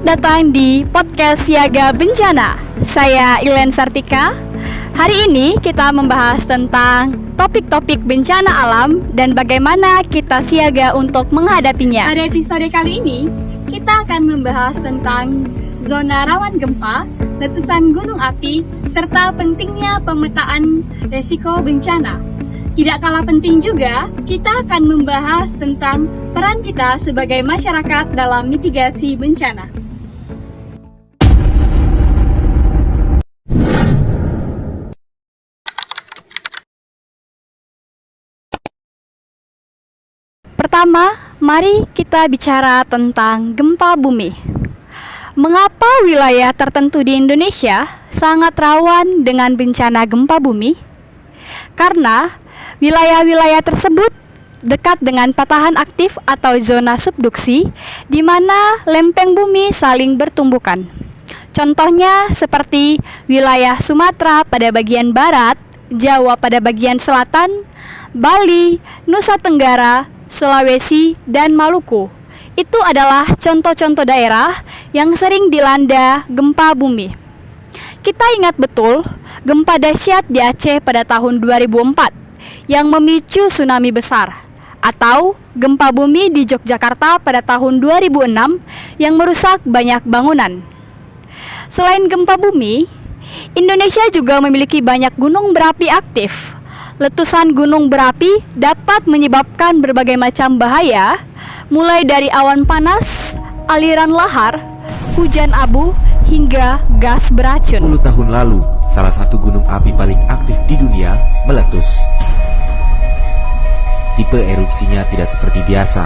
Selamat datang di podcast Siaga Bencana. Saya Ilen Sartika. Hari ini kita membahas tentang topik-topik bencana alam dan bagaimana kita siaga untuk menghadapinya. Pada episode kali ini, kita akan membahas tentang zona rawan gempa, letusan gunung api, serta pentingnya pemetaan resiko bencana. Tidak kalah penting juga, kita akan membahas tentang peran kita sebagai masyarakat dalam mitigasi bencana. Pertama, mari kita bicara tentang gempa bumi. Mengapa wilayah tertentu di Indonesia sangat rawan dengan bencana gempa bumi? Karena wilayah-wilayah tersebut dekat dengan patahan aktif atau zona subduksi, di mana lempeng bumi saling bertumbukan. Contohnya seperti wilayah Sumatera pada bagian barat, Jawa pada bagian selatan, Bali, Nusa Tenggara, Sulawesi, dan Maluku. Itu adalah contoh-contoh daerah yang sering dilanda gempa bumi. Kita ingat betul gempa dahsyat di Aceh pada tahun 2004 yang memicu tsunami besar, atau gempa bumi di Yogyakarta pada tahun 2006 yang merusak banyak bangunan. Selain gempa bumi, Indonesia juga memiliki banyak gunung berapi aktif. Letusan gunung berapi dapat menyebabkan berbagai macam bahaya, mulai dari awan panas, aliran lahar, hujan abu, hingga gas beracun. 10 tahun lalu, salah satu gunung api paling aktif di dunia meletus. Tipe erupsinya tidak seperti biasa.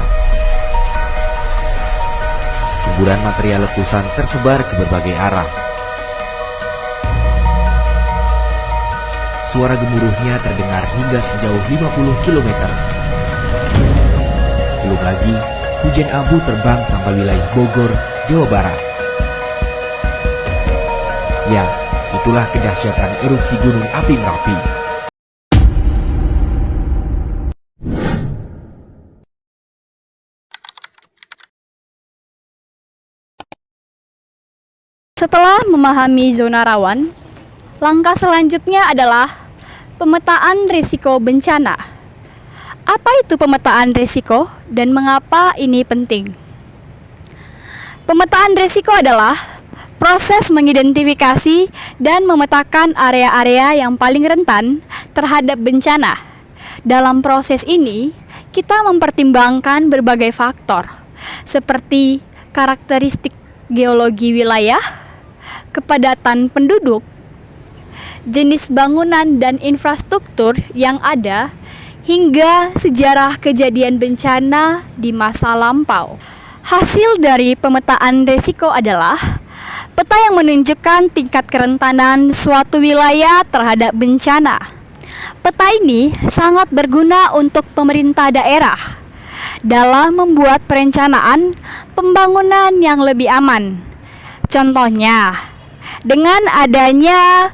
Semburan material letusan tersebar ke berbagai arah. Suara gemuruhnya terdengar hingga sejauh 50 km. Belum lagi, hujan abu terbang sampai wilayah Bogor, Jawa Barat. Ya, itulah kedahsyatan erupsi gunung api Merapi. Setelah memahami zona rawan, langkah selanjutnya adalah pemetaan risiko bencana. Apa itu pemetaan risiko dan mengapa ini penting? Pemetaan risiko adalah proses mengidentifikasi dan memetakan area-area yang paling rentan terhadap bencana. Dalam proses ini, kita mempertimbangkan berbagai faktor seperti karakteristik geologi wilayah, kepadatan penduduk, jenis bangunan dan infrastruktur yang ada, hingga sejarah kejadian bencana di masa lampau. Hasil dari pemetaan risiko adalah peta yang menunjukkan tingkat kerentanan suatu wilayah terhadap bencana. Peta ini sangat berguna untuk pemerintah daerah dalam membuat perencanaan pembangunan yang lebih aman. Contohnya, dengan adanya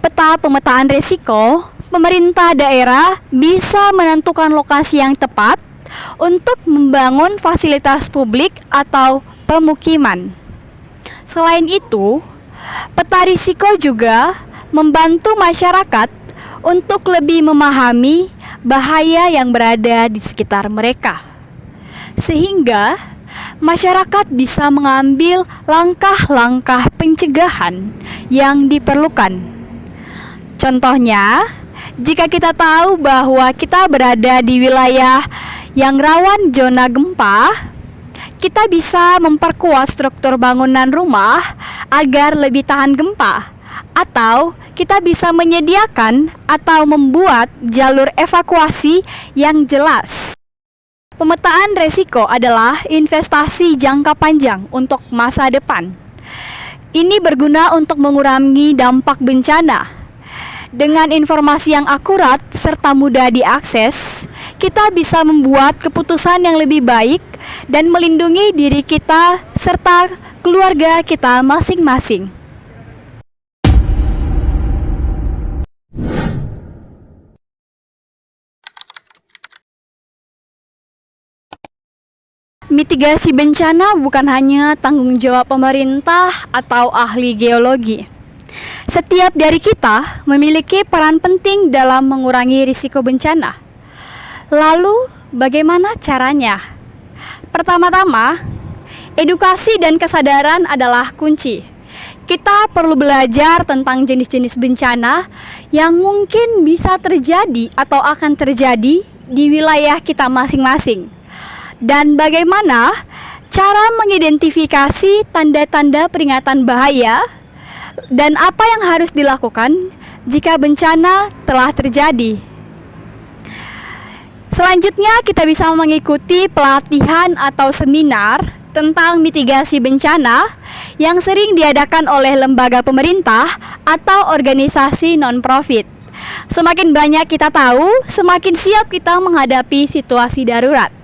peta pemetaan risiko, pemerintah daerah bisa menentukan lokasi yang tepat untuk membangun fasilitas publik atau pemukiman. Selain itu, peta risiko juga membantu masyarakat untuk lebih memahami bahaya yang berada di sekitar mereka, sehingga masyarakat bisa mengambil langkah-langkah pencegahan yang diperlukan. Contohnya, jika kita tahu bahwa kita berada di wilayah yang rawan zona gempa, kita bisa memperkuat struktur bangunan rumah agar lebih tahan gempa, atau kita bisa menyediakan atau membuat jalur evakuasi yang jelas. Pemetaan risiko adalah investasi jangka panjang untuk masa depan. Ini berguna untuk mengurangi dampak bencana. Dengan informasi yang akurat serta mudah diakses, kita bisa membuat keputusan yang lebih baik dan melindungi diri kita serta keluarga kita masing-masing. Mitigasi bencana bukan hanya tanggung jawab pemerintah atau ahli geologi. Setiap dari kita memiliki peran penting dalam mengurangi risiko bencana. Lalu, bagaimana caranya? Pertama-tama, edukasi dan kesadaran adalah kunci. Kita perlu belajar tentang jenis-jenis bencana yang mungkin bisa terjadi atau akan terjadi di wilayah kita masing-masing. Dan bagaimana cara mengidentifikasi tanda-tanda peringatan bahaya dan apa yang harus dilakukan jika bencana telah terjadi. Selanjutnya kita bisa mengikuti pelatihan atau seminar tentang mitigasi bencana yang sering diadakan oleh lembaga pemerintah atau organisasi non-profit. Semakin banyak kita tahu, semakin siap kita menghadapi situasi darurat.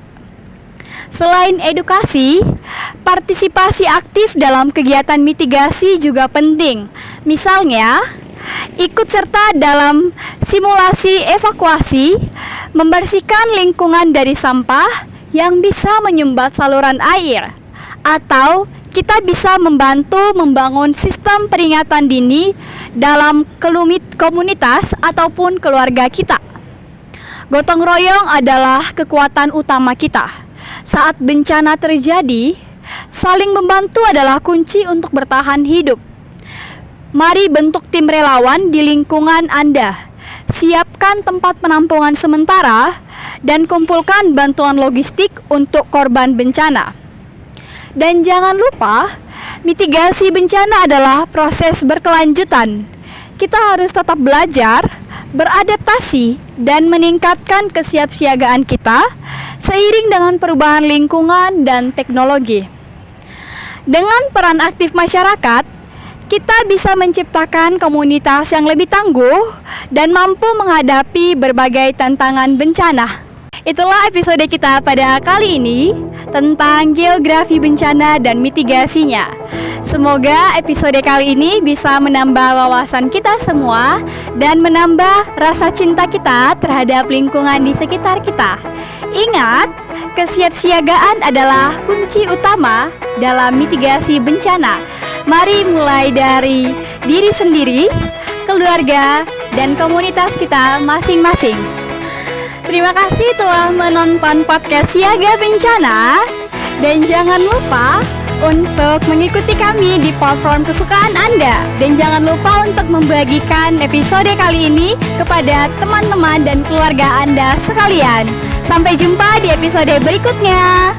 Selain edukasi, partisipasi aktif dalam kegiatan mitigasi juga penting. Misalnya, ikut serta dalam simulasi evakuasi, membersihkan lingkungan dari sampah yang bisa menyumbat saluran air, atau kita bisa membantu membangun sistem peringatan dini dalam komunitas ataupun keluarga kita. Gotong royong adalah kekuatan utama kita. Saat bencana terjadi, saling membantu adalah kunci untuk bertahan hidup. Mari bentuk tim relawan di lingkungan Anda. Siapkan tempat penampungan sementara dan kumpulkan bantuan logistik untuk korban bencana. Dan jangan lupa, mitigasi bencana adalah proses berkelanjutan. Kita harus tetap belajar, beradaptasi, dan meningkatkan kesiapsiagaan kita seiring dengan perubahan lingkungan dan teknologi. Dengan peran aktif masyarakat, kita bisa menciptakan komunitas yang lebih tangguh dan mampu menghadapi berbagai tantangan bencana. Itulah episode kita pada kali ini tentang geografi bencana dan mitigasinya. Semoga episode kali ini bisa menambah wawasan kita semua dan menambah rasa cinta kita terhadap lingkungan di sekitar kita. Ingat, kesiapsiagaan adalah kunci utama dalam mitigasi bencana. Mari mulai dari diri sendiri, keluarga, dan komunitas kita masing-masing. Terima kasih telah menonton podcast Siaga Bencana. Dan jangan lupa untuk mengikuti kami di platform kesukaan Anda. Dan jangan lupa untuk membagikan episode kali ini kepada teman-teman dan keluarga Anda sekalian. Sampai jumpa di episode berikutnya.